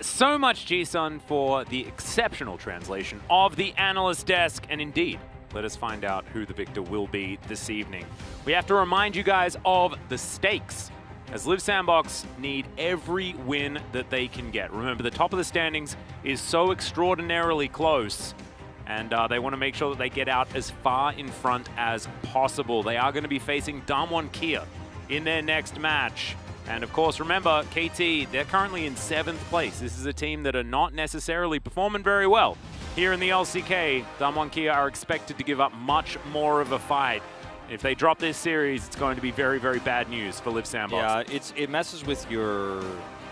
So much GIDEON for the exceptional translation of the analyst desk, and indeed, let us find out who the victor will be this evening. We have to remind you guys of the stakes, as Liiv SANDBOX need every win that they can get. Remember, the top of the standings is so extraordinarily close, and they want to make sure that they get out as far in front as possible. They are going to be facing W10D1 in their next match. And of course, remember, KT, they're currently in 7th place. This is a team that are not necessarily performing very well. Here in the LCK, W10D1 are expected to give up much more of a fight. If they drop this series, it's going to be very, very bad news for Liiv SANDBOX. Yeah, it messes with your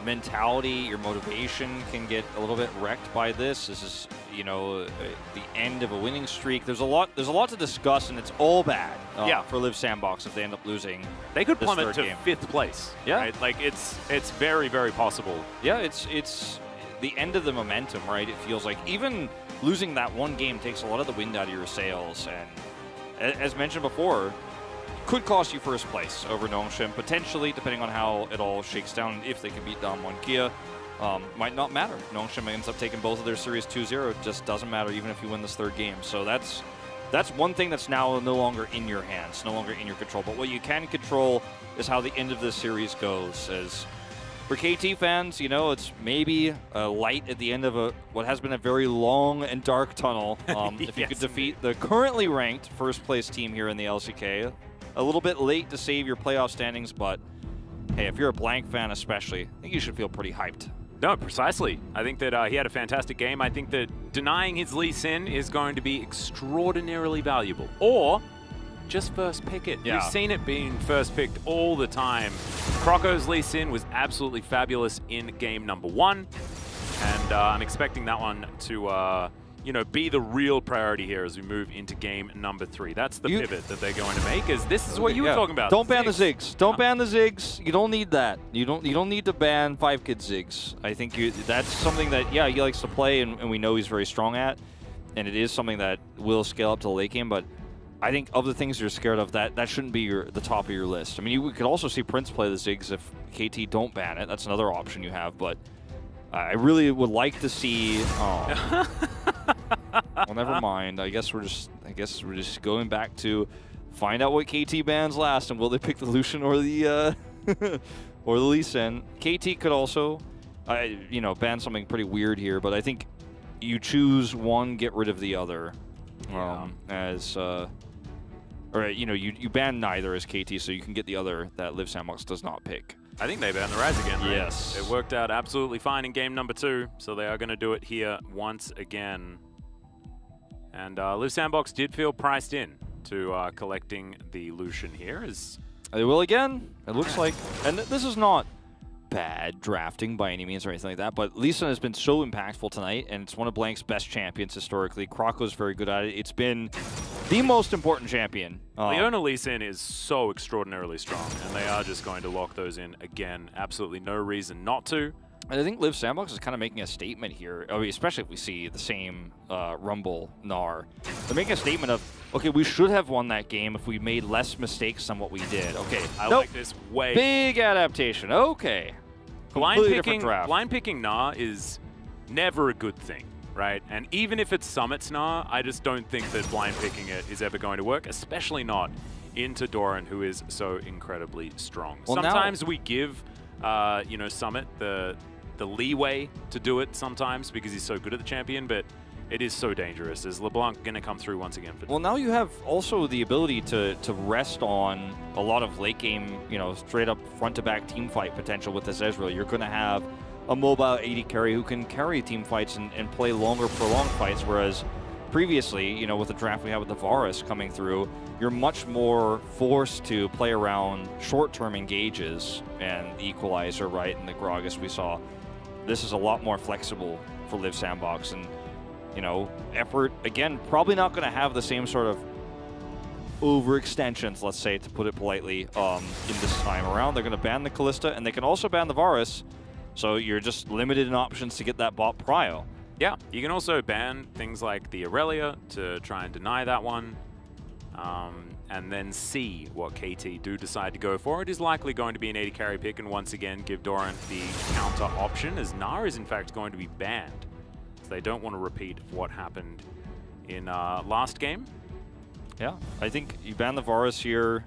mentality, your motivation can get a little bit wrecked by this. This is, you know, the end of a winning streak. There's a lot to discuss, and it's all bad for Liiv SANDBOX if they end up losing. They could plummet to 5th place. Yeah, right? Like it's very, very possible. Yeah, it's the end of the momentum, right? It feels like even losing that one game takes a lot of the wind out of your sails, and as mentioned before, could cost you 1st place over Lucian, potentially, depending on how it all shakes down. If they can beat W10D1, might not matter. Lucian ends up taking both of their series 2-0. It just doesn't matter, even if you win this 3rd game. So that's one thing that's now no longer in your hands, no longer in your control. But what you can control is how the end of this series goes. As for KT fans, you know, it's maybe a light at the end of what has been a very long and dark tunnel. If you could defeat the currently ranked 1st place team here in the LCK. A little bit late to save your playoff standings, but hey, if you're a blanc fan especially, I think you should feel pretty hyped. No, precisely. I think that he had a fantastic game. I think that denying his Lucian is going to be extraordinarily valuable. Or just first pick it. Yeah. We've seen it being first picked all the time. Croco's Lucian was absolutely fabulous in game number 1. And I'm expecting that one to you know, be the real priority here as we move into game number 3. That's the pivot that they're going to make. Is this is what you were talking about? Don't ban the Ziggs. Don't ban the Ziggs. You don't need that. You don't need to ban 5-kid Ziggs. I think that's something that he likes to play, and we know he's very strong at, and it is something that will scale up to the late game. But I think of the things you're scared of, that shouldn't be the top of your list. I mean, you could also see Prince play the Ziggs if KT don't ban it. That's another option you have, but I really would like to see. Well, never mind. I guess we're just going back to find out what KT bans last, and will they pick the Lucian or the or the Lucian? KT could also, you know, ban something pretty weird here, but I think you choose one, get rid of the other. Or you know, you ban neither as KT, so you can get the other that Liiv SANDBOX does not pick. I think they banned the Rise again, right? Yes. It worked out absolutely fine in game number 2, so they are going to do it here once again. And Liiv SANDBOX did feel priced in to collecting the Lucian here. They will again, it looks like. And this is not bad drafting by any means or anything like that, but Lucian has been so impactful tonight, and it's one of blanc's best champions historically. Croco's very good at it. It's been the most important champion. Leona Lucian is so extraordinarily strong, and they are just going to lock those in again. Absolutely no reason not to. And I think Liiv SANDBOX is kind of making a statement here, I mean, especially if we see the same Rumble Gnar. They're making a statement of, okay, we should have won that game if we made less mistakes than what we did. Okay, I like this way. Big adaptation. Okay. Blind picking Gnar is never a good thing, right? And even if it's Summit's Gnar, I just don't think that blind picking it is ever going to work, especially not into Doran, who is so incredibly strong. Well, sometimes we give, you know, Summit the leeway to do it sometimes because he's so good at the champion, but it is so dangerous. Is LeBlanc going to come through once again? Well, now you have also the ability to rest on a lot of late game, you know, straight up front to back team fight potential with this Ezreal. You're going to have a mobile AD carry who can carry team fights and play longer, prolonged fights, whereas previously, you know, with the draft we had with the Varus coming through, you're much more forced to play around short-term engages and the Equalizer, right, and the Gragas we saw. This is a lot more flexible for Liiv SANDBOX, and you know, effort, again, probably not going to have the same sort of overextensions, let's say, to put it politely, in this time around. They're going to ban the Kalista, and they can also ban the Varus, so you're just limited in options to get that bot prio. Yeah, you can also ban things like the Irelia to try and deny that one. and then see what KT do decide to go for. It is likely going to be an AD carry pick, and once again give Doran the counter option, as Gnar is in fact going to be banned. So they don't want to repeat what happened in last game. Yeah, I think you ban the Varus here,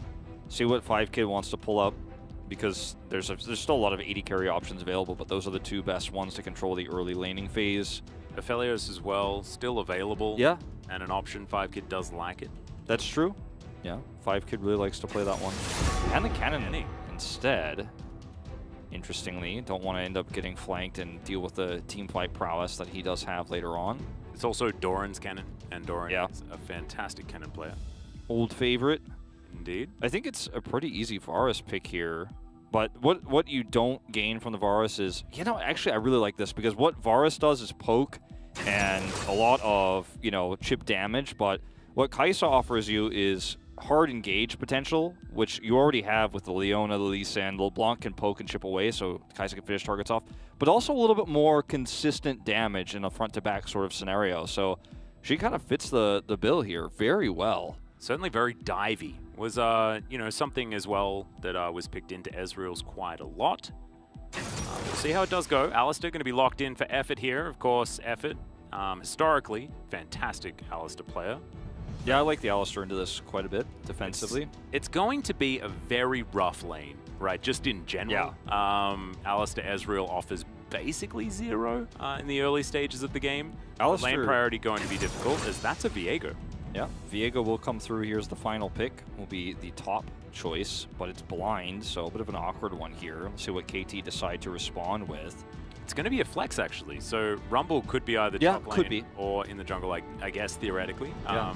see what 5Kid wants to pull up, because there's still a lot of AD carry options available, but those are the two best ones to control the early laning phase. Aphelios as well, still available. Yeah. And an option, 5Kid does like it. That's true. Yeah, 5Kid really likes to play that one. And the cannon instead, interestingly, don't want to end up getting flanked and deal with the team fight prowess that he does have later on. It's also Doran's cannon, and Doran is a fantastic cannon player. Old favorite. Indeed. I think it's a pretty easy Varus pick here. But what you don't gain from the Varus is, you know, actually I really like this, because what Varus does is poke and a lot of, you know, chip damage, but what Kaisa offers you is hard engage potential, which you already have with the Leona, the Lucian. The blanc can poke and chip away, so Kaisa can finish targets off, but also a little bit more consistent damage in a front-to-back sort of scenario. So she kind of fits the bill here very well. Certainly very divey. Was, you know, something as well that was picked into Ezreal's quite a lot. We'll see how it does go. Alistar going to be locked in for Effort here. Of course, Effort, historically, fantastic Alistar player. Yeah, I like the Alistar into this quite a bit, defensively. It's going to be a very rough lane, right, just in general. Yeah. Alistar Ezreal offers basically zero in the early stages of the game. Alistar, lane priority going to be difficult, as that's a Viego. Yeah, Viego will come through. Here's the final pick. Will be the top choice, but it's blind, so a bit of an awkward one here. Let's see what KT decide to respond with. It's going to be a flex, actually. So Rumble could be either top lane or in the jungle, like, I guess, theoretically. Yeah.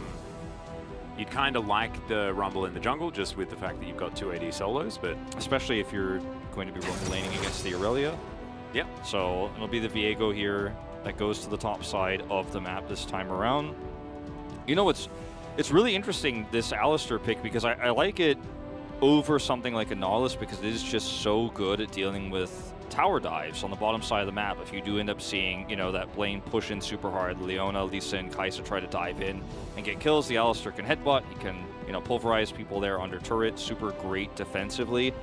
You'd kind of like the Rumble in the jungle, just with the fact that you've got 2 AD solos, but... Especially if you're going to be Rumble laning against the Irelia. Yeah. So it'll be the Viego here that goes to the top side of the map this time around. You know, it's really interesting, this Alistar pick, because I like it over something like a Nautilus, because it is just so good at dealing with tower dives on the bottom side of the map. If you do end up seeing, you know, that lane push in super hard, Leona, Lisa, and Kaisa try to dive in and get kills, the Alistar can headbutt, he can, you know, pulverize people there under turret, super great defensively.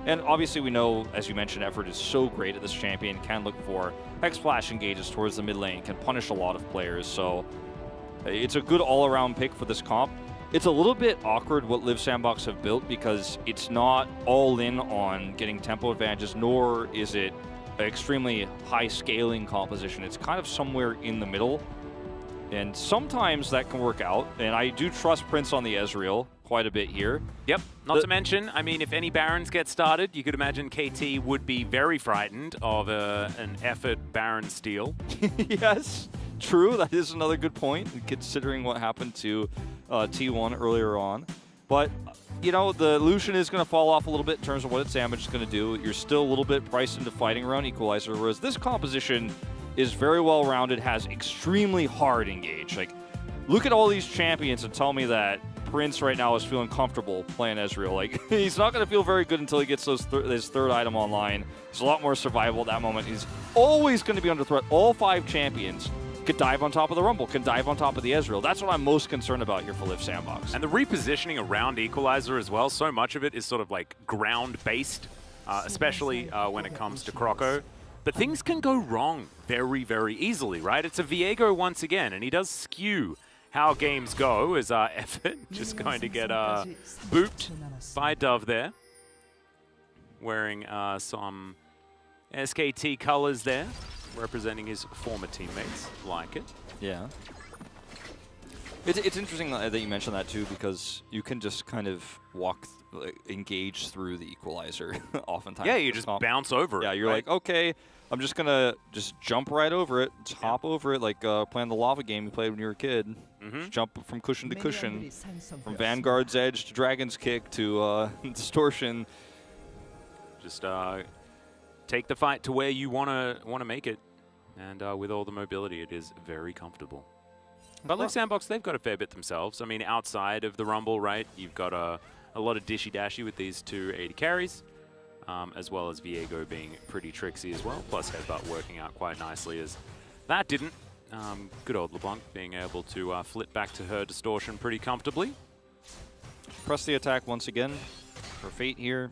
And obviously we know, as you mentioned, Effort is so great at this champion, can look for Hexflash engages towards the mid lane, can punish a lot of players, so it's a good all-around pick for this comp. It's a little bit awkward what Liiv SANDBOX have built, because it's not all in on getting tempo advantages, nor is it an extremely high scaling composition. It's kind of somewhere in the middle, and sometimes that can work out. And I do trust Prince on the Ezreal quite a bit here. Yep, not to mention, I mean, if any Barons get started, you could imagine KT would be very frightened of an Effort Baron steal. Yes. True, that is another good point, considering what happened to T1 earlier on. But, you know, the Lucian is going to fall off a little bit in terms of what its damage is going to do. You're still a little bit priced into fighting around Equalizer, whereas this composition is very well-rounded, has extremely hard engage. Like, look at all these champions and tell me that Prince right now is feeling comfortable playing Ezreal. Like, he's not going to feel very good until he gets his third item online. There's a lot more survival at that moment. He's always going to be under threat. All 5 champions could dive on top of the Rumble, can dive on top of the Ezreal. That's what I'm most concerned about here for Liiv SANDBOX. And the repositioning around Equalizer as well, so much of it is sort of like ground-based, especially when it comes to Croco. But things can go wrong very, very easily, right? It's a Viego once again, and he does skew how games go, as Effort just going to get booped by Dove there. Wearing some SKT colors there, representing his former teammates. Like it. Yeah. It's interesting that you mentioned that too, because you can just kind of engage through the Equalizer oftentimes. Yeah, you just bounce over it. Yeah, you're like, okay, I'm just going to jump right over it, just hop over it, like playing the lava game you played when you were a kid. Just jump from cushion to cushion, from Vanguard's Edge to Dragon's Kick to Distortion. Just take the fight to where you want to make it. And with all the mobility, it is very comfortable. But Liiv SANDBOX, they've got a fair bit themselves. I mean, outside of the Rumble, right, you've got a lot of dishy-dashy with these 2 AD carries, as well as Viego being pretty tricksy as well, plus Headbutt working out quite nicely as that didn't. Good old LeBlanc being able to flip back to her Distortion pretty comfortably. press the attack once again for Fate here.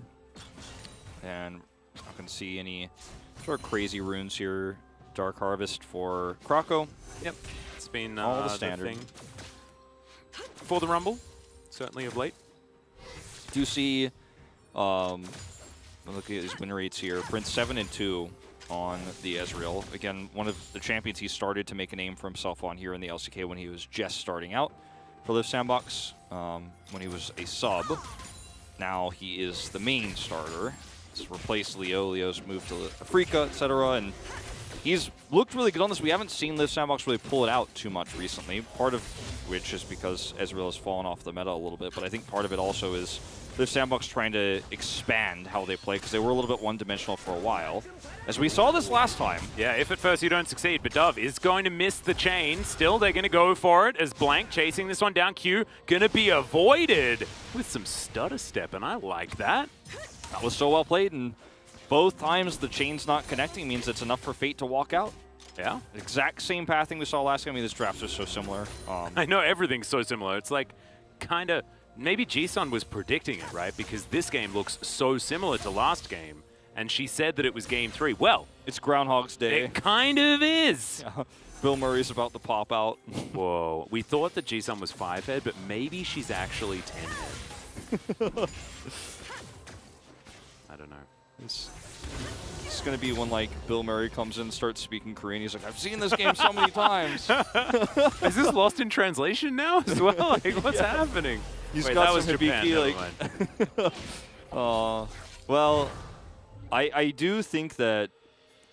And I can see any sort of crazy runes here. Dark Harvest for Croco. Yep, it's been all the standard thing for the Rumble, certainly of late. Do see, look at his win rates here. Prince 7-2 on the Ezreal. Again, one of the champions he started to make a name for himself on here in the LCK when he was just starting out for Liiv SANDBOX, when he was a sub. Now he is the main starter. He's replaced Leo. Leo's moved to Africa, etc. And he's looked really good on this. We haven't seen Liiv SANDBOX really pull it out too much recently, part of which is because Ezreal has fallen off the meta a little bit, but I think part of it also is Liiv SANDBOX trying to expand how they play, because they were a little bit one-dimensional for a while. As we saw this last time. Yeah, if at first you don't succeed, but Dove is going to miss the chain. Still, they're going to go for it as Blanc chasing this one down. Q going to be avoided with some stutter step, and I like that. That was so well played, and both times the chain's not connecting means it's enough for Fate to walk out. Yeah. Exact same pathing we saw last game. I mean, this draft is so similar. I know everything's so similar. It's like kind of, maybe Jisun was predicting it, right? Because this game looks so similar to last game, and she said that it was game 3. Well, it's Groundhog's Day. It kind of is. Yeah. Bill Murray's about to pop out. Whoa. We thought that Jisun was 5-head, but maybe she's actually 10-head. I don't know. It's going to be when, like, Bill Murray comes in and starts speaking Korean. He's like, I've seen this game so many times. Is this lost in translation now as well? Like, what's happening? He's Wait, got that was some Japan, hibiki, like... well, I do think that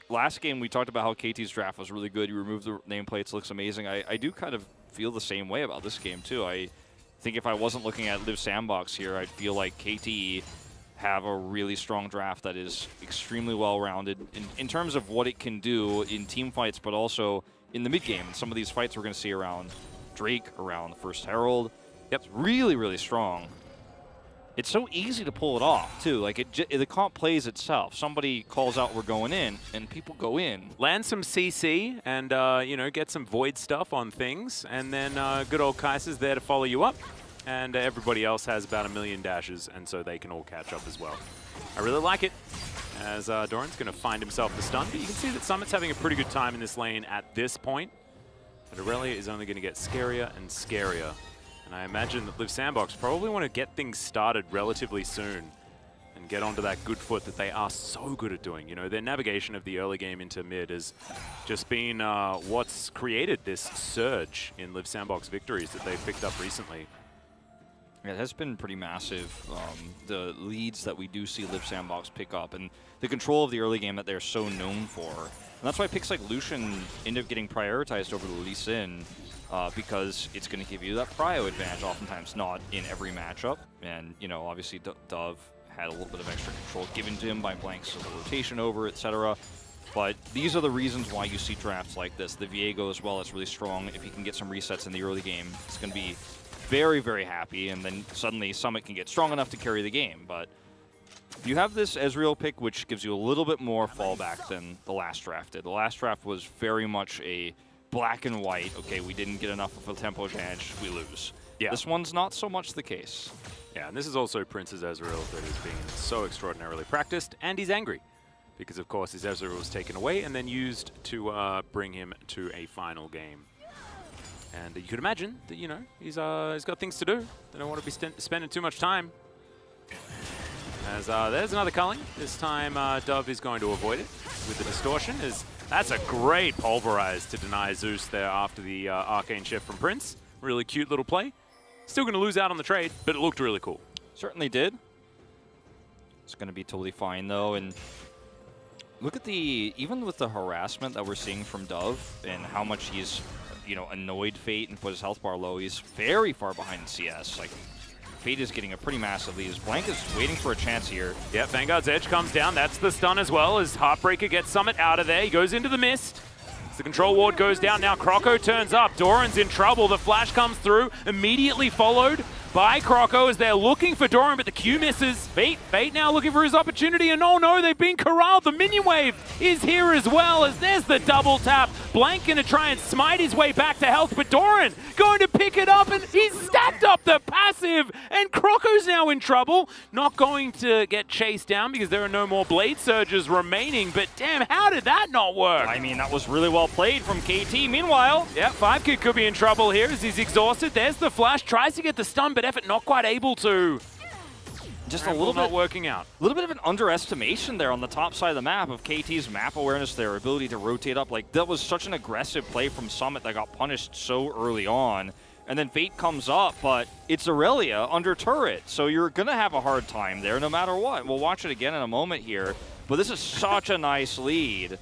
last game we talked about how KT's draft was really good. You removed the nameplates, looks amazing. I do kind of feel the same way about this game, too. I think if I wasn't looking at Liiv SANDBOX here, I'd feel like KT have a really strong draft that is extremely well-rounded in terms of what it can do in team fights, but also in the mid-game. Some of these fights we're going to see around Drake, around the First Herald. Yep, it's really, really strong. It's so easy to pull it off, too. Like, the comp plays itself. Somebody calls out, we're going in, and people go in. Land some CC and, you know, get some void stuff on things, and then good old Kaisa's there to follow you up. And everybody else has about 1 million dashes, and so they can all catch up as well. I really like it, as Doran's going to find himself the stun, but you can see that Summit's having a pretty good time in this lane at this point. But Irelia is only going to get scarier and scarier. And I imagine that Liiv SANDBOX probably want to get things started relatively soon and get onto that good foot that they are so good at doing. You know, their navigation of the early game into mid has just been what's created this surge in Liiv SANDBOX victories that they've picked up recently. Yeah, it has been pretty massive, the leads that we do see Liiv SANDBOX pick up, and the control of the early game that they're so known for. And that's why picks like Lucian end up getting prioritized over the Lee Sin, because it's going to give you that prio advantage, oftentimes not in every matchup. And, you know, obviously Dove had a little bit of extra control given to him by blanks of the rotation over, etc. But these are the reasons why you see drafts like this. The Viego as well is really strong. If he can get some resets in the early game, it's going to be very, very happy, and then suddenly Summit can get strong enough to carry the game. But you have this Ezreal pick, which gives you a little bit more fallback than the last draft did. The last draft was very much a black and white. Okay, we didn't get enough of a tempo advantage, we lose. Yeah. This one's not so much the case. Yeah, and this is also Prince's Ezreal that is being so extraordinarily practiced, and he's angry. Because, of course, his Ezreal was taken away and then used to bring him to a final game. And you could imagine that, you know, he's got things to do. They don't want to be spending too much time. As there's another culling. This time, Dove is going to avoid it with the distortion. That's a great pulverize to deny Zzus there after the arcane shift from Prince. Really cute little play. Still going to lose out on the trade, but it looked really cool. Certainly did. It's going to be totally fine, though. And look at even with the harassment that we're seeing from Dove and how much he's, you know, annoyed Fate and put his health bar low, he's very far behind CS. Like, Fate is getting a pretty massive lead. Blanc is waiting for a chance here. Yeah, Vanguard's Edge comes down. That's the stun as well as Heartbreaker gets Summit out of there. He goes into the mist. As the control ward goes down. Now Croco turns up. Doran's in trouble. The flash comes through, immediately followed by Croco as they're looking for Doran, but the Q misses. Fate now looking for his opportunity, and oh no, they've been corralled. The minion wave is here as well, as there's the double tap. Blanc gonna try and smite his way back to health, but Doran going to pick it up, and he's stacked up the passive, and Croco's now in trouble. Not going to get chased down because there are no more blade surges remaining, but damn, how did that not work? I mean, that was really well played from KT. Meanwhile, yeah, 5Kid could be in trouble here as he's exhausted. There's the flash, tries to get the stun, but Effort not quite able to. Just a little bit not working out. A little bit of an underestimation there on the top side of the map of KT's map awareness, their ability to rotate up. Like, that was such an aggressive play from Summit that got punished so early on. And then Fate comes up, but it's Irelia under turret, so you're going to have a hard time there no matter what. We'll watch it again in a moment here, but this is such a nice lead.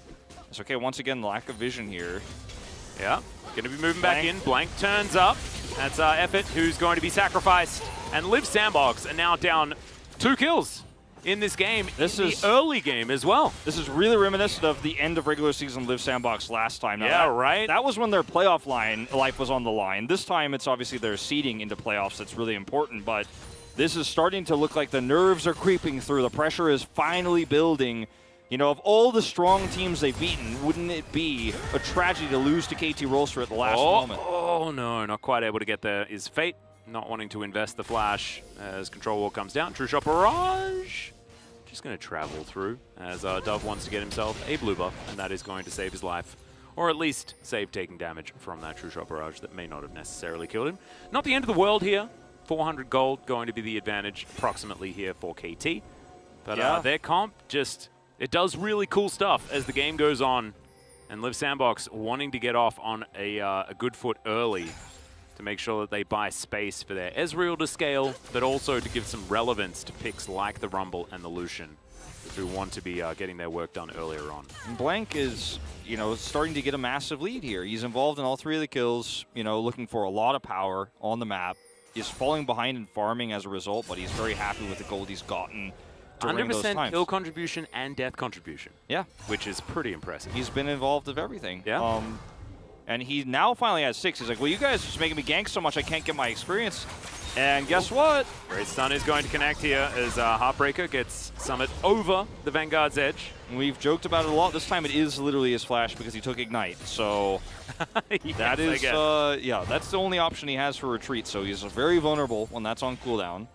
It's okay, once again, lack of vision here. Yeah, going to be moving back in. Blanc turns up. That's Effort who's going to be sacrificed. And Liiv SANDBOX are now down 2 kills in this game, the early game as well. This is really reminiscent of the end of regular season Liiv SANDBOX last time. Now yeah, right? That was when their playoff life was on the line. This time it's obviously their seeding into playoffs that's really important, but this is starting to look like the nerves are creeping through. The pressure is finally building. You know, of all the strong teams they've beaten, wouldn't it be a tragedy to lose to KT Rolster at the last moment? Oh no, not quite able to get there is Fate. Not wanting to invest the flash as Control Wall comes down. True Shot Barrage just going to travel through as Dove wants to get himself a blue buff, and that is going to save his life, or at least save taking damage from that True Shot Barrage that may not have necessarily killed him. Not the end of the world here. 400 gold going to be the advantage approximately here for KT. But yeah. Their comp just, it does really cool stuff as the game goes on, and Liiv SANDBOX wanting to get off on a good foot early to make sure that they buy space for their Ezreal to scale, but also to give some relevance to picks like the Rumble and the Lucian, who want to be getting their work done earlier on. And Blanc is, you know, starting to get a massive lead here. He's involved in all 3 of the kills, you know, looking for a lot of power on the map. He's falling behind in farming as a result, but he's very happy with the gold he's gotten during those times. 100% kill contribution and death contribution. Yeah. Which is pretty impressive. He's been involved with everything. Yeah. And he now finally has 6. He's like, well, you guys are just making me gank so much I can't get my experience. And guess what? Great stun is going to connect here as Heartbreaker gets Summit over the Vanguard's edge. And we've joked about it a lot. This time it is literally his flash because he took Ignite. So yes, that is, yeah, that's the only option he has for retreat. So he's very vulnerable when that's on cooldown.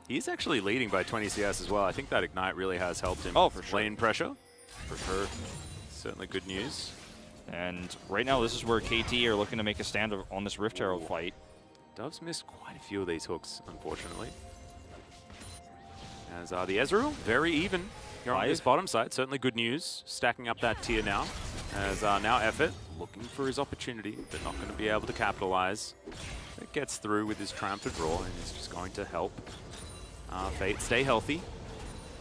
He's actually leading by 20 CS as well. I think that Ignite really has helped him. Oh, for sure. Lane pressure. For sure. Certainly good news. And right now, this is where KT are looking to make a stand on this Rift Herald fight. Dove's missed quite a few of these hooks, unfortunately. As the Ezreal, very even here on this bottom side. Certainly good news. Stacking up that tier now. As now Effort looking for his opportunity, but not going to be able to capitalize. It gets through with his Triumphant Roar, and is just going to help Fate stay healthy.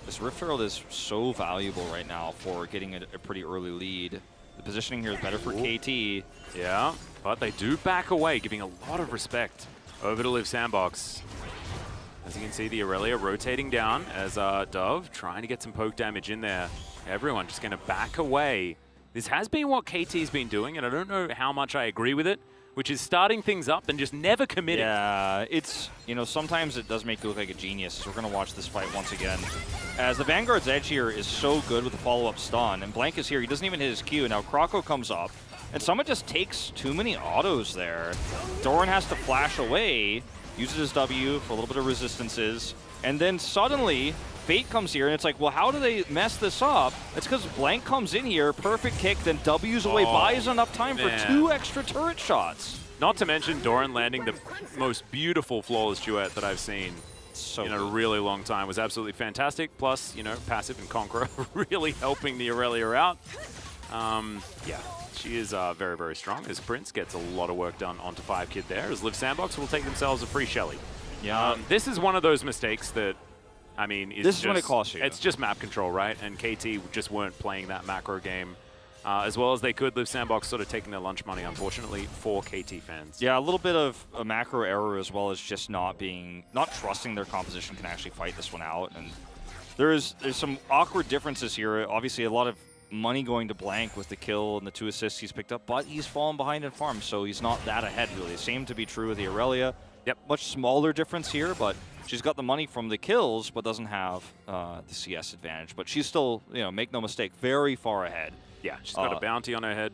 This Rift Herald is so valuable right now for getting a pretty early lead. The positioning here is better for KT. Yeah, but they do back away, giving a lot of respect over to Liiv SANDBOX. As you can see, the Irelia rotating down as Dove trying to get some poke damage in there. Everyone just going to back away. This has been what KT's been doing, and I don't know how much I agree with it, which is starting things up and just never committing. Yeah, it's, you know, sometimes it does make you look like a genius. So we're going to watch this fight once again. As the Vanguard's edge here is so good with the follow-up stun, and Blanc is here. He doesn't even hit his Q. Now Croco comes up, and Summit just takes too many autos there. Doran has to flash away, uses his W for a little bit of resistances, and then suddenly Fate comes here, and it's like, well, how do they mess this up? It's because Blanc comes in here, perfect kick, then W's away, buys enough time for 2 extra turret shots. Not to mention Doran landing the most beautiful flawless duet that I've seen in a really long time. Was absolutely fantastic. Plus, you know, passive and Conqueror really helping the Irelia out. Yeah, she is very, very strong as Prince gets a lot of work done onto 5Kid there, as Liiv SANDBOX will take themselves a free Shelly. Yeah. This is one of those mistakes that, I mean, this is when it costs you. It's just map control, right? And KT just weren't playing that macro game as well as they could. Liiv SANDBOX sort of taking their lunch money, unfortunately, for KT fans. Yeah, a little bit of a macro error as well as just not trusting their composition can actually fight this one out. And there's some awkward differences here. Obviously, a lot of money going to Blanc with the kill and the 2 assists he's picked up, but he's fallen behind in farm, so he's not that ahead, really. Same to be true with the Irelia. Yep. Much smaller difference here, but she's got the money from the kills, but doesn't have the CS advantage. But she's still, you know, make no mistake, very far ahead. Yeah, she's got a bounty on her head.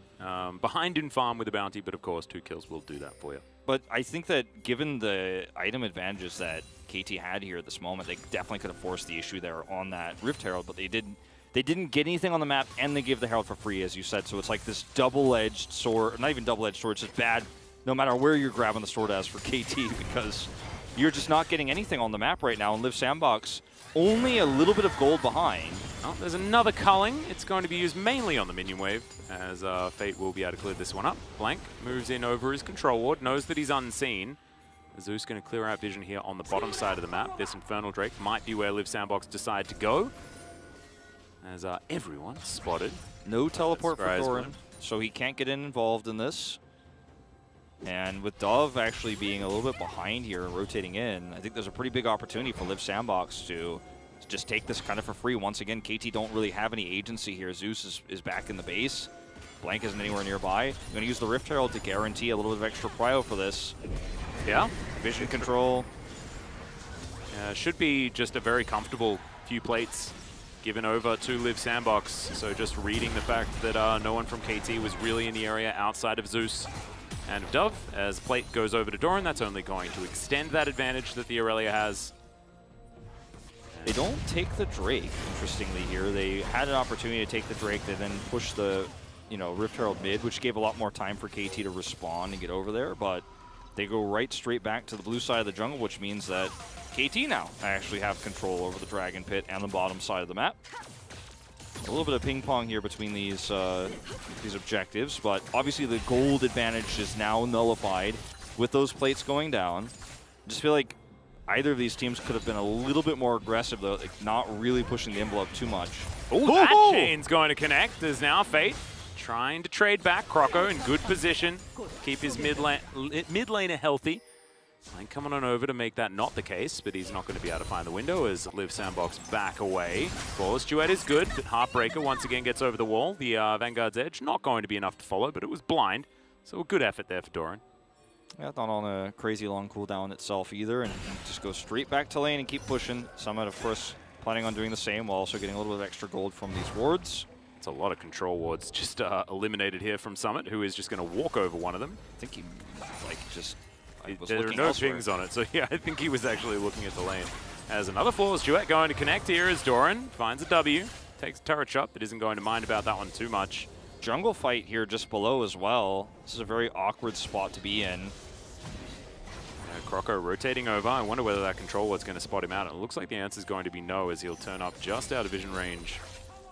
Behind in farm with a bounty, but of course 2 kills will do that for you. But I think that given the item advantages that KT had here at this moment, they definitely could have forced the issue there on that Rift Herald, but they didn't. They didn't get anything on the map, and they give the Herald for free, as you said. So it's like this double-edged sword, not even double-edged sword, it's just bad no matter where you're grabbing the sword as for KT, because you're just not getting anything on the map right now. And Liiv SANDBOX only a little bit of gold behind. Oh, there's another culling. It's going to be used mainly on the minion wave, as Fate will be able to clear this one up. Blanc moves in over his control ward, knows that he's unseen. Zzus going to clear out vision here on the bottom side of the map. This Infernal Drake might be where Liiv SANDBOX decide to go, as everyone spotted. No teleport for Doran, so he can't get involved in this. And with Dove actually being a little bit behind here and rotating in, I think there's a pretty big opportunity for Liiv SANDBOX to just take this kind of for free. Once again, KT don't really have any agency here. Zzus is back in the base. Blanc isn't anywhere nearby. I'm going to use the Rift Herald to guarantee a little bit of extra prio for this. Yeah. Vision control. Should be just a very comfortable few plates given over to Liiv SANDBOX. So just reading the fact that no one from KT was really in the area outside of Zzus and of Dove. As plate goes over to Doran, that's only going to extend that advantage that the Irelia has. They don't take the Drake, interestingly here. They had an opportunity to take the Drake. They then pushed the, you know, Rift Herald mid, which gave a lot more time for KT to respawn and get over there. But they go right straight back to the blue side of the jungle, which means that KT now actually have control over the Dragon Pit and the bottom side of the map. A little bit of ping pong here between these objectives, but obviously the gold advantage is now nullified with those plates going down. I just feel like either of these teams could have been a little bit more aggressive, though, like not really pushing the envelope too much. Oh, that chain's going to connect. There's now Fate trying to trade back. Croco in good position, keep his mid laner healthy. Blanc coming on over to make that not the case, but he's not going to be able to find the window as Liiv SANDBOX back away. Flawless duet is good, but Heartbreaker once again gets over the wall. The Vanguard's Edge not going to be enough to follow, but it was blind. So a good effort there for Doran. Yeah, not on a crazy long cooldown itself either, and just go straight back to lane and keep pushing. Summit, of course, planning on doing the same while also getting a little bit of extra gold from these wards. It's a lot of control wards just eliminated here from Summit, who is just going to walk over one of them. I think he, like, just... There are no pings on it, so yeah, I think he was actually looking at the lane. As another Flawless duet going to connect here as Doran finds a W, takes a turret shot, but isn't going to mind about that one too much. Jungle fight here just below as well. This is a very awkward spot to be in. Croco rotating over. I wonder whether that control ward's going to spot him out. It looks like the answer is going to be no, as he'll turn up just out of vision range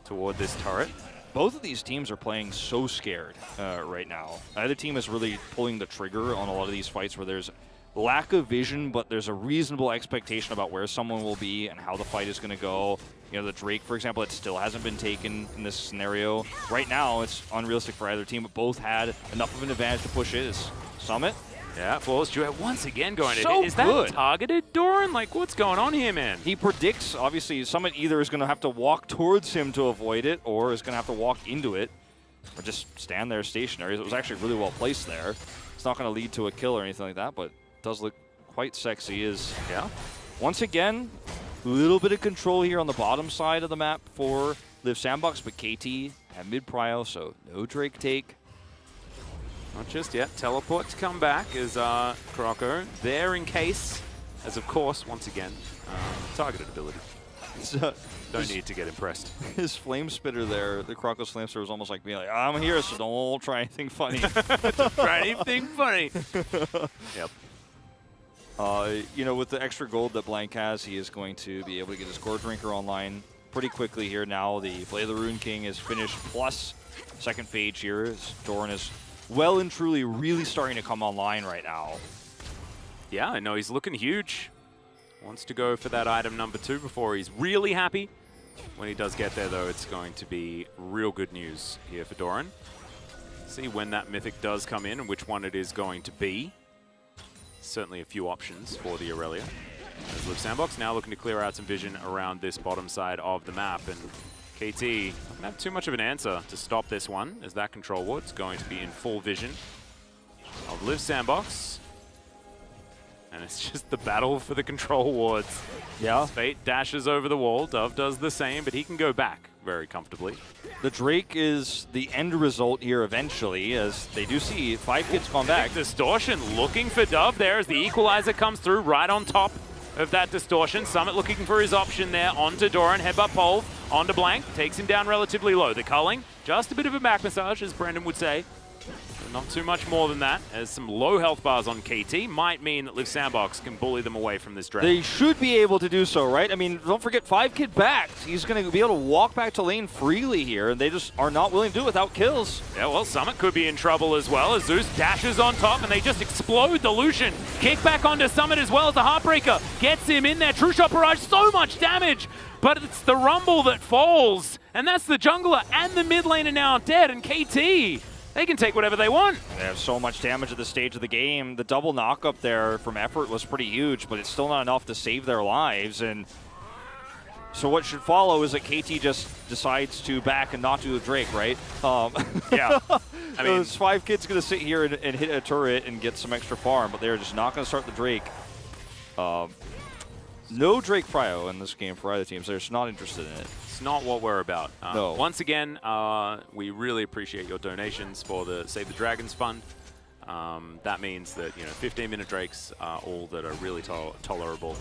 toward this turret. Both of these teams are playing so scared right now. Either team is really pulling the trigger on a lot of these fights where there's lack of vision, but there's a reasonable expectation about where someone will be and how the fight is going to go. You know, the Drake, for example, it still hasn't been taken in this scenario. Right now, it's unrealistic for either team, but both had enough of an advantage to push it. Summit. Yeah, Flawless duet once again going to so hit. Is that good. targeted, Doran? Like, what's going on here, man? He predicts, obviously, Summit either is going to have to walk towards him to avoid it, or is going to have to walk into it, or just stand there stationary. It was actually really well placed there. It's not going to lead to a kill or anything like that, but it does look quite sexy. Yeah. Once again, a little bit of control here on the bottom side of the map for Liiv SANDBOX, but KT have mid prio, so no Drake take. Not just yet. Teleport to come back is Croco there in case, as of course, once again, targeted ability. Don't need to get impressed. His flame spitter there, the Croco's flame spitter was almost like being like, I'm here, so don't try anything funny. Don't try anything funny. Yep. You know, with the extra gold that Blanc has, he is going to be able to get his core drinker online pretty quickly here now. The Play of the Rune King is finished, plus second phage here. As Doran is well and truly really starting to come online right now. Yeah, I know he's looking huge. Wants to go for that item number 2 before he's really happy. When he does get there, though, it's going to be real good news here for Doran. See when that mythic does come in and which one it is going to be. Certainly a few options for the Irelia. As Liiv SANDBOX now looking to clear out some vision around this bottom side of the map. And KT doesn't have too much of an answer to stop this one, as that control ward's going to be in full vision of Liiv SANDBOX. And it's just the battle for the control wards. Yeah. Fate dashes over the wall. Dove does the same, but he can go back very comfortably. The Drake is the end result here eventually, as they do see 5 kids gone back. Distortion looking for Dove there as the equalizer comes through right on top of that Distortion. Summit looking for his option there onto Doran. Headbutt pole onto Blanc. Takes him down relatively low. The culling, just a bit of a back massage, as Brendan would say. Not too much more than that, as some low health bars on KT might mean that Liiv SANDBOX can bully them away from this draft. They should be able to do so, right? I mean, don't forget, 5 kid back. He's going to be able to walk back to lane freely here, and they just are not willing to do it without kills. Yeah, well, Summit could be in trouble as well, as Zzus dashes on top, and they just explode the Lucian. Kick back onto Summit as well as the Heartbreaker. Gets him in there. True Shot Barrage, so much damage, but it's the Rumble that falls, and that's the jungler and the mid laner now dead, and KT. They can take whatever they want. They have so much damage at this stage of the game. The double knock up there from Effort was pretty huge, but it's still not enough to save their lives. And so what should follow is that KT just decides to back and not do the Drake, right? Yeah. I mean, those 5 kids going to sit here and hit a turret and get some extra farm, but they're just not going to start the Drake. No Drake prio in this game for either team, so they're just not interested in it. It's not what we're about. No. Once again, we really appreciate your donations for the Save the Dragons Fund. That means that 15-minute Drakes are all that are really tolerable.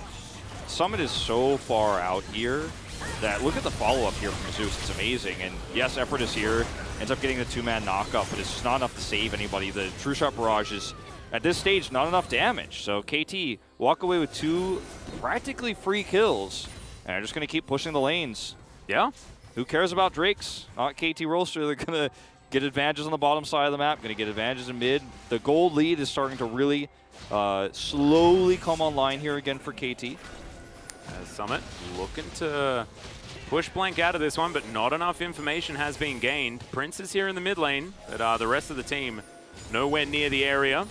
Summit is so far out here that look at the follow-up here from Zzus. It's amazing. And yes, Effort is here, ends up getting the 2-man knock-up, but it's just not enough to save anybody. The True Shot Barrage is, at this stage, not enough damage. So KT walk away with 2 practically free kills, and they're just going to keep pushing the lanes. Yeah. Who cares about Drakes? Not KT Rolster. They're going to get advantages on the bottom side of the map, going to get advantages in mid. The gold lead is starting to really slowly come online here again for KT. As Summit looking to push Blanc out of this one, but not enough information has been gained. Prince is here in the mid lane, but the rest of the team nowhere near the area.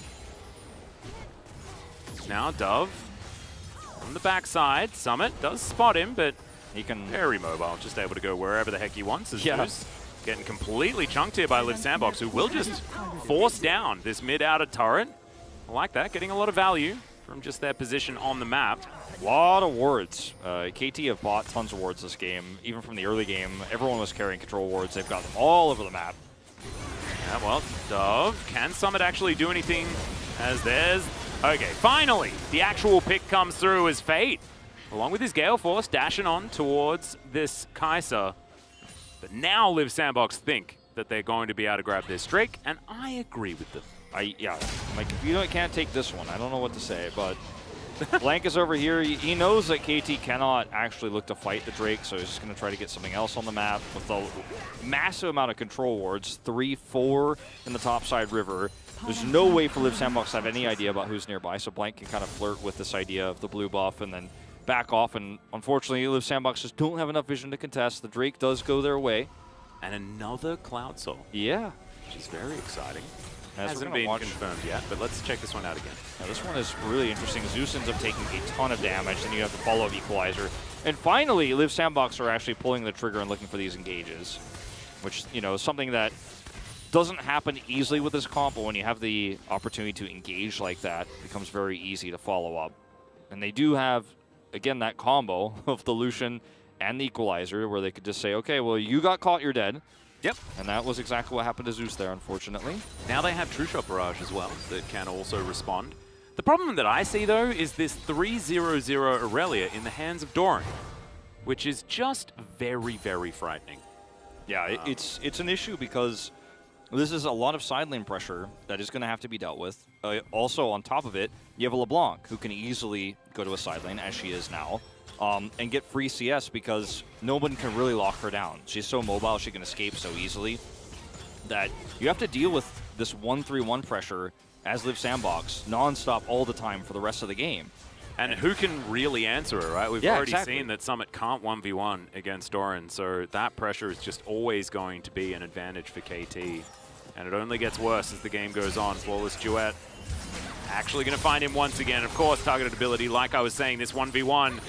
Now Dove on the backside. Summit does spot him, but he can very mobile, just able to go wherever the heck he wants. As Zzus getting completely chunked here by Liiv SANDBOX, who will just force down this mid-outer turret. I like that, getting a lot of value from just their position on the map. A lot of wards. KT have bought tons of wards this game. Even from the early game, everyone was carrying control wards. They've got them all over the map. Yeah, well, Dove, can Summit actually do anything as there's... Okay, finally, the actual pick comes through as Fate, along with his Gale Force, dashing on towards this Kaisa. But now Liiv SANDBOX think that they're going to be able to grab this Drake, and I agree with them. Yeah, like, if you can't take this one, I don't know what to say, but Blanc is over here. He knows that KT cannot actually look to fight the Drake, so he's just going to try to get something else on the map with a massive amount of control wards, 3, 4 in the topside river. There's no way for Liiv SANDBOX to have any idea about who's nearby, so Blanc can kind of flirt with this idea of the blue buff and then back off, and unfortunately, Liiv SANDBOX just don't have enough vision to contest. The Drake does go their way. And another Cloud Soul. Yeah. Which is very exciting. As hasn't been confirmed yet, but let's check this one out again. Now, this one is really interesting. Zzus ends up taking a ton of damage, then you have the follow-up equalizer. And finally, Liiv SANDBOX are actually pulling the trigger and looking for these engages, which, is something that doesn't happen easily with this comp, but when you have the opportunity to engage like that, it becomes very easy to follow up. And they do have, again, that combo of the Lucian and the equalizer where they could just say, okay, well, you got caught, you're dead. Yep. And that was exactly what happened to Zzus there, unfortunately. Now they have True Shot Barrage as well that can also respond. The problem that I see, though, is this 3-0-0 Irelia in the hands of Doran, which is just very, very frightening. Yeah, it's an issue because this is a lot of side lane pressure that is going to have to be dealt with. Also, on top of it, you have a LeBlanc who can easily go to a side lane, as she is now, and get free CS because no one can really lock her down. She's so mobile, she can escape so easily that you have to deal with this 1-3-1 pressure as Liiv SANDBOX non-stop all the time for the rest of the game. And who can really answer it, right? We've already seen that Summit can't 1v1 against Doran, so that pressure is just always going to be an advantage for KT. And it only gets worse as the game goes on. Flawless Duet actually going to find him once again. Of course, targeted ability, like I was saying, this 1v1.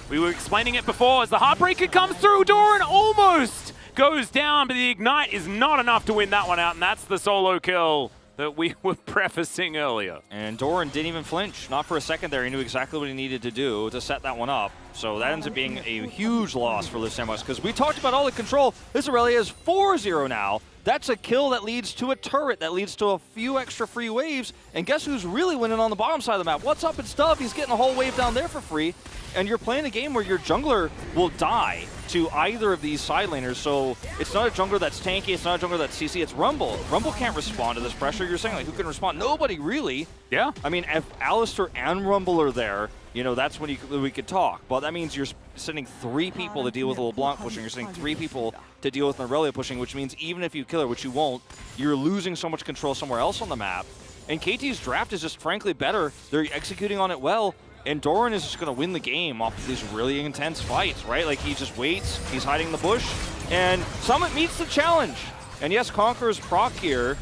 We were explaining it before as the Heartbreaker comes through. Doran almost goes down, but the Ignite is not enough to win that one out, and that's the solo kill that we were prefacing earlier. And Doran didn't even flinch. Not for a second there. He knew exactly what he needed to do to set that one up. So that ends up being a huge loss for Liiv SANDBOX because we talked about all the control. This Irelia is 4-0 now. That's a kill that leads to a turret, that leads to a few extra free waves. And guess who's really winning on the bottom side of the map? What's up? It's Dove. He's getting a whole wave down there for free. And you're playing a game where your jungler will die to either of these side laners. So it's not a jungler that's tanky. It's not a jungler that's CC. It's Rumble. Rumble can't respond to this pressure. You're saying, like, who can respond? Nobody, really. Yeah. I mean, if Alistar and Rumble are there, you know, that's when we could talk. But that means you're sending 3 people to deal with a LeBlanc pushing. You're sending 3 people to deal with an Irelia pushing, which means even if you kill her, which you won't, you're losing so much control somewhere else on the map. And KT's draft is just frankly better. They're executing on it well. And Doran is just going to win the game off of these really intense fights, right? Like, he just waits, he's hiding in the bush, and Summit meets the challenge. And yes, Conqueror's proc here,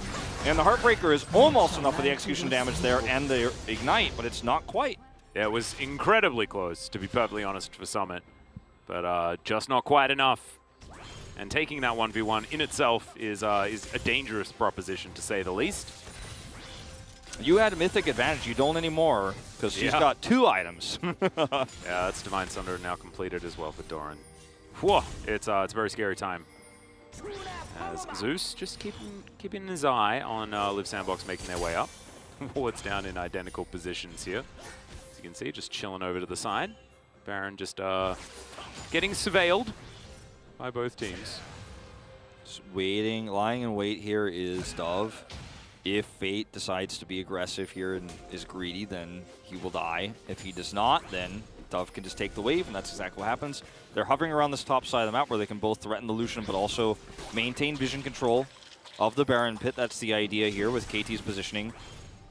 and the Heartbreaker is almost enough for the execution damage there and the Ignite, but it's not quite. Yeah, it was incredibly close, to be perfectly honest, for Summit. But just not quite enough. And taking that 1v1 in itself is a dangerous proposition, to say the least. You had a mythic advantage. You don't anymore because she's got 2 items. Yeah, that's Divine Sunder now completed as well for Doran. Whoa, it's a very scary time. As Zzus just keeping his eye on Liiv SANDBOX making their way up. Wards down in identical positions here. As you can see, just chilling over to the side. Baron just getting surveilled by both teams. Just waiting, lying in wait here is Dove. If Fate decides to be aggressive here and is greedy, then he will die. If he does not, then Dove can just take the wave, and that's exactly what happens. They're hovering around this top side of the map where they can both threaten the Lucian, but also maintain vision control of the Baron pit. That's the idea here with KT's positioning.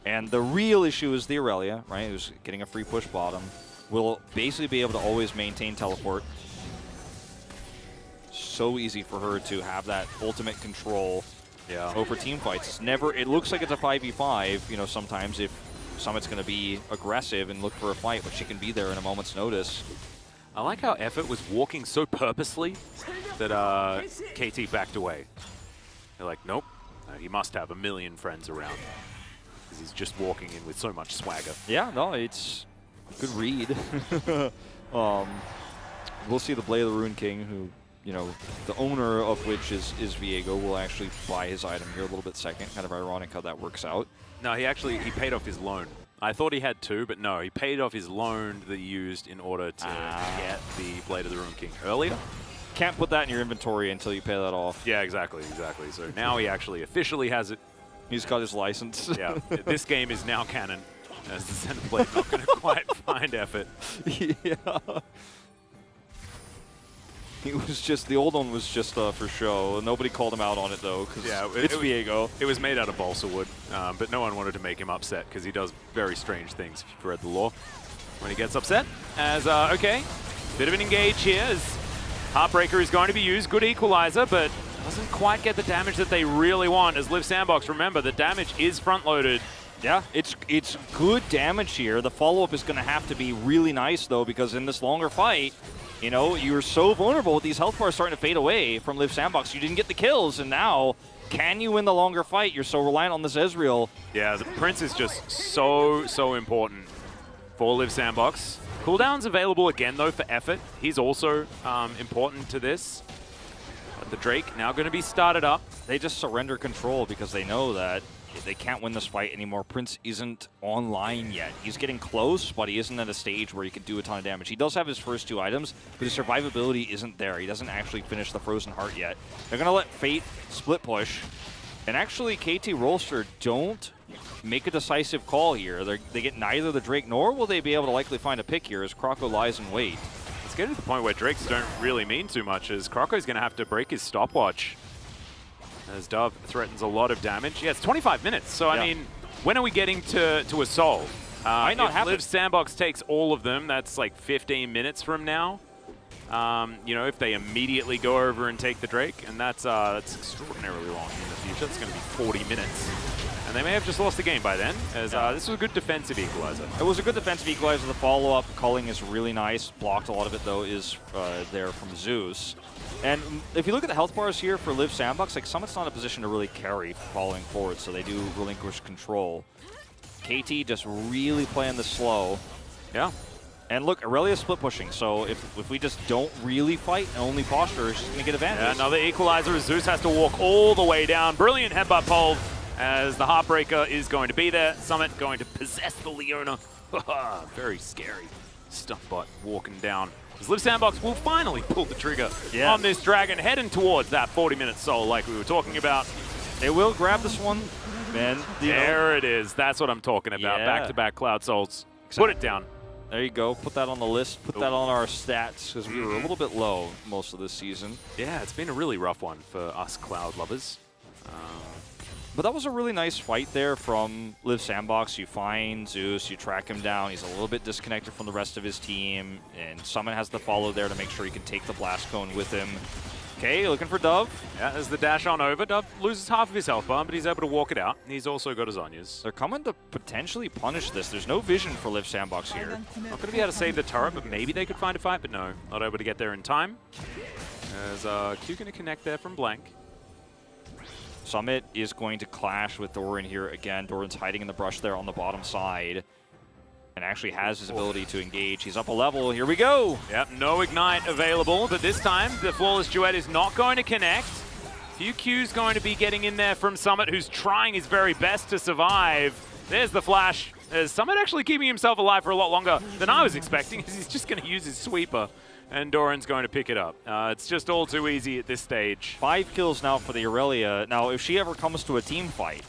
And the real issue is the Irelia, right, who's getting a free push bottom. Will basically be able to always maintain teleport. So easy for her to have that ultimate control over team fights. It's never, it looks like it's a 5v5, you know, sometimes if Summit's going to be aggressive and look for a fight, but she can be there in a moment's notice. I like how Effort was walking so purposely that KT backed away. They're like, nope, he must have a million friends around because he's just walking in with so much swagger. Yeah, no, it's a good read. We'll see the Blade of the Rune King, who, you know, the owner of which is Viego, will actually buy his item here a little bit second. Kind of ironic how that works out. No, he paid off his loan. I thought he had 2, but no, he paid off his loan that he used in order to get the Blade of the Rune King earlier. Can't put that in your inventory until you pay that off. Yeah, exactly. So now he actually officially has it. He's got his license. Yeah, this game is now canon, as the center blade not going to quite find Effort. Yeah. He was just, the old one was just for show. Nobody called him out on it, though, because it's Viego. It was made out of balsa wood, but no one wanted to make him upset, because he does very strange things, if you've read the lore. When he gets upset, as, okay, bit of an engage here, as Heartbreaker is going to be used. Good equalizer, but doesn't quite get the damage that they really want, as Liiv SANDBOX, remember, the damage is front-loaded. Yeah, it's good damage here. The follow-up is going to have to be really nice, though, because in this longer fight, you know, you're so vulnerable with these health bars starting to fade away from Liiv SANDBOX. You didn't get the kills, and now, can you win the longer fight? You're so reliant on this Ezreal. Yeah, the Prince is just so important for Liiv SANDBOX. Cooldown's available again, though, for Effort. He's also important to this. But the Drake now going to be started up. They just surrender control because they know that they can't win this fight anymore. Prince isn't online yet. He's getting close, but he isn't at a stage where he can do a ton of damage. He does have his first 2 items, but his survivability isn't there. He doesn't actually finish the Frozen Heart yet. They're going to let Fate split push. And actually, KT Rolster don't make a decisive call here. They get neither the Drake, nor will they be able to likely find a pick here as Croco lies in wait. It's getting to the point where Drakes don't really mean too much, as Croco's going to have to break his stopwatch. As Dove threatens a lot of damage. Yeah, it's 25 minutes, so I mean, when are we getting to a soul? Might not happen. If Liiv SANDBOX takes all of them, that's like 15 minutes from now. You know, if they immediately go over and take the Drake, and that's extraordinarily long in the future. It's going to be 40 minutes. And they may have just lost the game by then, as this was a good defensive equalizer. It was a good defensive equalizer. The follow-up culling is really nice. Blocked a lot of it, though, is there from Zzus. And if you look at the health bars here for Liiv SANDBOX, like Summit's not in a position to really carry following forward, so they do relinquish control. KT just really playing the slow. Yeah. And look, Irelia split pushing, so if we just don't really fight and only posture, she's going to get advantage. Yeah, another equalizer as Zzus has to walk all the way down. Brilliant headbutt pole as the Heartbreaker is going to be there. Summit going to possess the Leona. Very scary. Stuffbot walking down. As Liiv SANDBOX will finally pull the trigger on this dragon, heading towards that 40-minute soul like we were talking about. They will grab this one, man. There it is. That's what I'm talking about. Yeah. Back-to-back Cloud Souls. Put it down. There you go. Put that on the list. Put that on our stats, because we were a little bit low most of this season. Yeah, it's been a really rough one for us Cloud lovers. But that was a really nice fight there from Liiv SANDBOX. You find Zzus, you track him down. He's a little bit disconnected from the rest of his team, and Summit has the follow there to make sure he can take the blast cone with him. Okay, looking for Dove. Yeah, as the dash on over, Dove loses half of his health bar, but he's able to walk it out. And he's also got his Zhonya's. They're coming to potentially punish this. There's no vision for Liiv SANDBOX here. Not going to be able to save the turret, but maybe they could find a fight, but no. Not able to get there in time. As Q going to connect there from blank. Summit is going to clash with Doran here again. Doran's hiding in the brush there on the bottom side. And actually has his ability to engage. He's up a level. Here we go. Yep, no Ignite available, but this time the Flawless Duet is not going to connect. Few Q's going to be getting in there from Summit, who's trying his very best to survive. There's the flash. There's Summit actually keeping himself alive for a lot longer than I was expecting, because he's just going to use his sweeper. And Doran's going to pick it up. It's just all too easy at this stage. 5 kills now for the Irelia. Now, if she ever comes to a team fight,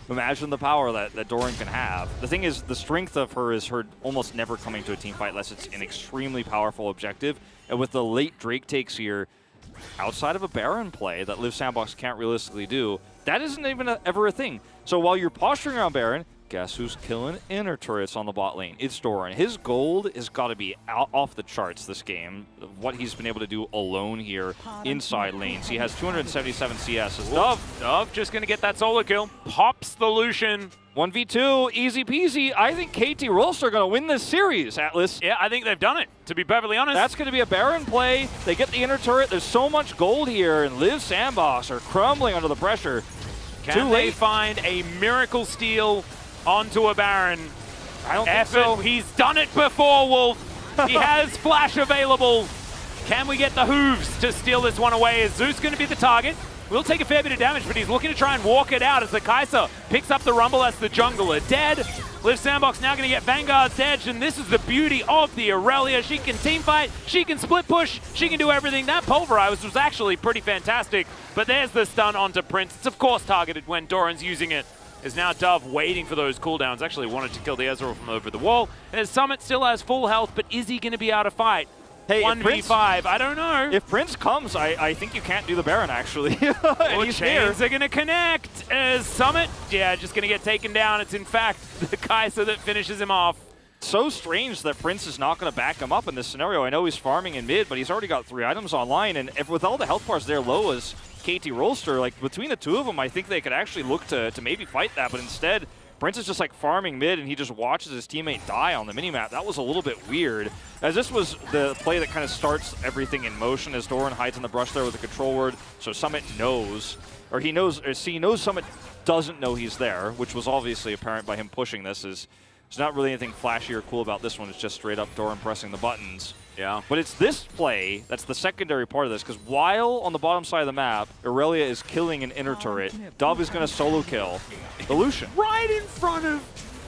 imagine the power that Doran can have. The thing is, the strength of her is her almost never coming to a team fight unless it's an extremely powerful objective. And with the late Drake takes here, outside of a Baron play that Liiv SANDBOX can't realistically do, that isn't even ever a thing. So while you're posturing around Baron, guess who's killing inner turrets on the bot lane? It's Doran. His gold has got to be off the charts this game. What he's been able to do alone here inside lanes. He has 277 CS. Dove just going to get that solo kill. Pops the Lucian. 1v2, easy peasy. I think KT Rolster are going to win this series, Atlas. Yeah, I think they've done it, to be perfectly honest. That's going to be a Baron play. They get the inner turret. There's so much gold here, and Liiv SANDBOX are crumbling under the pressure. Can they find a miracle steal onto a Baron? I don't think so. He's done it before, Wolf. He has flash available. Can we get the hooves to steal this one away? Is Zzus going to be the target? Will take a fair bit of damage, but he's looking to try and walk it out as the Kaisa picks up the rumble as the jungler dead. Liiv SANDBOX now going to get Vanguard's edge, and this is the beauty of the Irelia. She can team fight, she can split push, she can do everything. That pulverize was actually pretty fantastic, but there's the stun onto Prince. It's of course targeted when Doran's using it. Is now Dove waiting for those cooldowns. Actually wanted to kill the Ezreal from over the wall. And Summit still has full health, but is he going to be able to fight? Hey, 1v5, I don't know. If Prince comes, I think you can't do the Baron, actually. And he's here. They're going to connect as Summit, just going to get taken down. It's in fact the Kaisa that finishes him off. So strange that Prince is not going to back him up in this scenario. I know he's farming in mid, but he's already got 3 items online. And with all the health bars there low as KT Rolster, like between the two of them, I think they could actually look to maybe fight that. But instead, Prince is just like farming mid, and he just watches his teammate die on the minimap. That was a little bit weird, as this was the play that kind of starts everything in motion as Doran hides in the brush there with the control word. So Summit knows, or he knows Summit doesn't know he's there, which was obviously apparent by him pushing this. There's not really anything flashy or cool about this one. It's just straight up Doran pressing the buttons. Yeah. But it's this play that's the secondary part of this, because while on the bottom side of the map, Irelia is killing an inner turret, Dove is going to solo kill the Lucian. Right in front of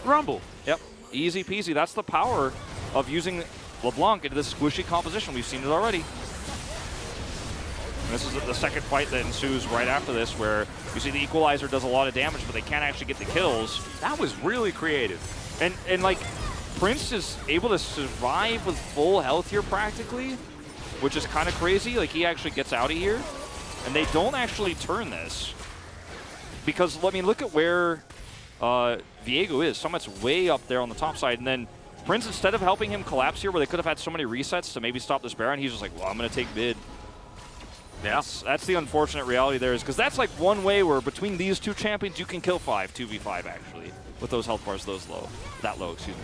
Rumble. Yep. Easy peasy. That's the power of using LeBlanc into this squishy composition. We've seen it already. And this is the second fight that ensues right after this, where you see the Equalizer does a lot of damage, but they can't actually get the kills. That was really creative. And like, Prince is able to survive with full health here practically, which is kind of crazy. Like, he actually gets out of here, and they don't actually turn this. Because, I mean, look at where Viego is. Summit's way up there on the top side, and then Prince, instead of helping him collapse here, where they could have had so many resets to maybe stop this Baron, he's just like, well, I'm going to take mid. Yeah. That's the unfortunate reality there, is because that's like one way where between these two champions, you can kill 2v5 actually, with those health bars that low, excuse me.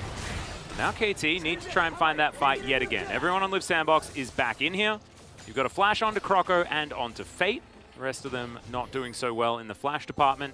Now KT need to try and find that fight yet again. Everyone on Liiv SANDBOX is back in here. You've got a flash onto Croco and onto Fate. The rest of them not doing so well in the flash department.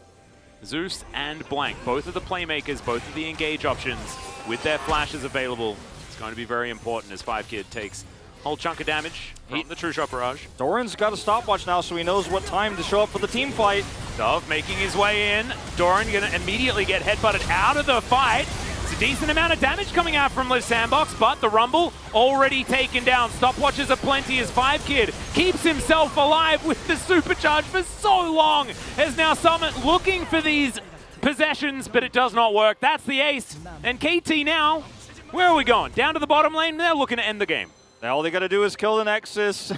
Zzus and blanc, both of the playmakers, both of the engage options with their flashes available. It's going to be very important as 5kid takes a whole chunk of damage from the True Shot Barrage. Doran's got a stopwatch now, so he knows what time to show up for the team fight. Dove making his way in. Doran going to immediately get headbutted out of the fight. It's a decent amount of damage coming out from Liiv SANDBOX, but the Rumble already taken down. Stopwatches are plenty as 5kid keeps himself alive with the supercharge for so long. As now Summit looking for these possessions, but it does not work. That's the ace. And KT now, where are we going? Down to the bottom lane? They're looking to end the game. Now all they got to do is kill the Nexus.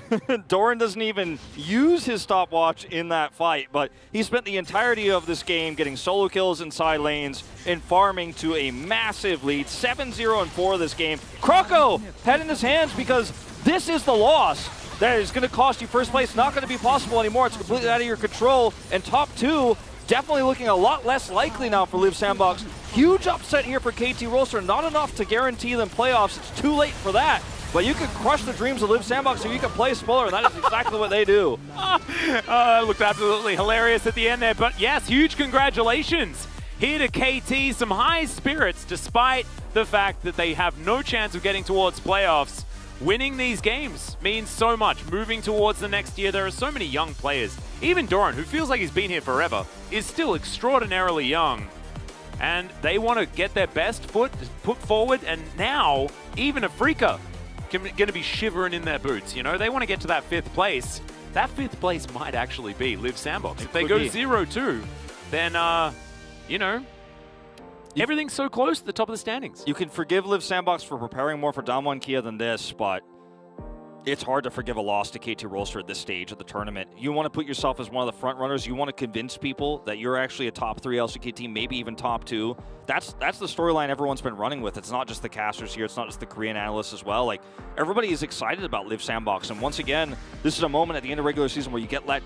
Doran doesn't even use his stopwatch in that fight, but he spent the entirety of this game getting solo kills inside lanes and farming to a massive lead. 7-0 and 4 this game. Croco had in his hands because this is the loss that is going to cost you first place. Not going to be possible anymore. It's completely out of your control. And top 2 definitely looking a lot less likely now for Liiv SANDBOX. Huge upset here for KT Rolster. Not enough to guarantee them playoffs. It's too late for that. But you can crush the dreams of Liiv SANDBOX so you can play spoiler, and that is exactly what they do. It looked absolutely hilarious at the end there. But yes, huge congratulations here to KT. Some high spirits despite the fact that they have no chance of getting towards playoffs. Winning these games means so much. Moving towards the next year, there are so many young players. Even Doran, who feels like he's been here forever, is still extraordinarily young. And they want to get their best foot put forward, and now even Afrika going to be shivering in their boots, you know? They want to get to that 5th place. That 5th place might actually be Liiv SANDBOX. If they go 0-2, then, you know, everything's so close to the top of the standings. You can forgive Liiv SANDBOX for preparing more for Damwon Kia than this, but it's hard to forgive a loss to KT Rolster at this stage of the tournament. You want to put yourself as one of the front runners. You want to convince people that you're actually a top 3 LCK team, maybe even top 2. That's the storyline everyone's been running with. It's not just the casters here. It's not just the Korean analysts as well. Like, everybody is excited about Liiv SANDBOX. And once again, this is a moment at the end of regular season where you get let down.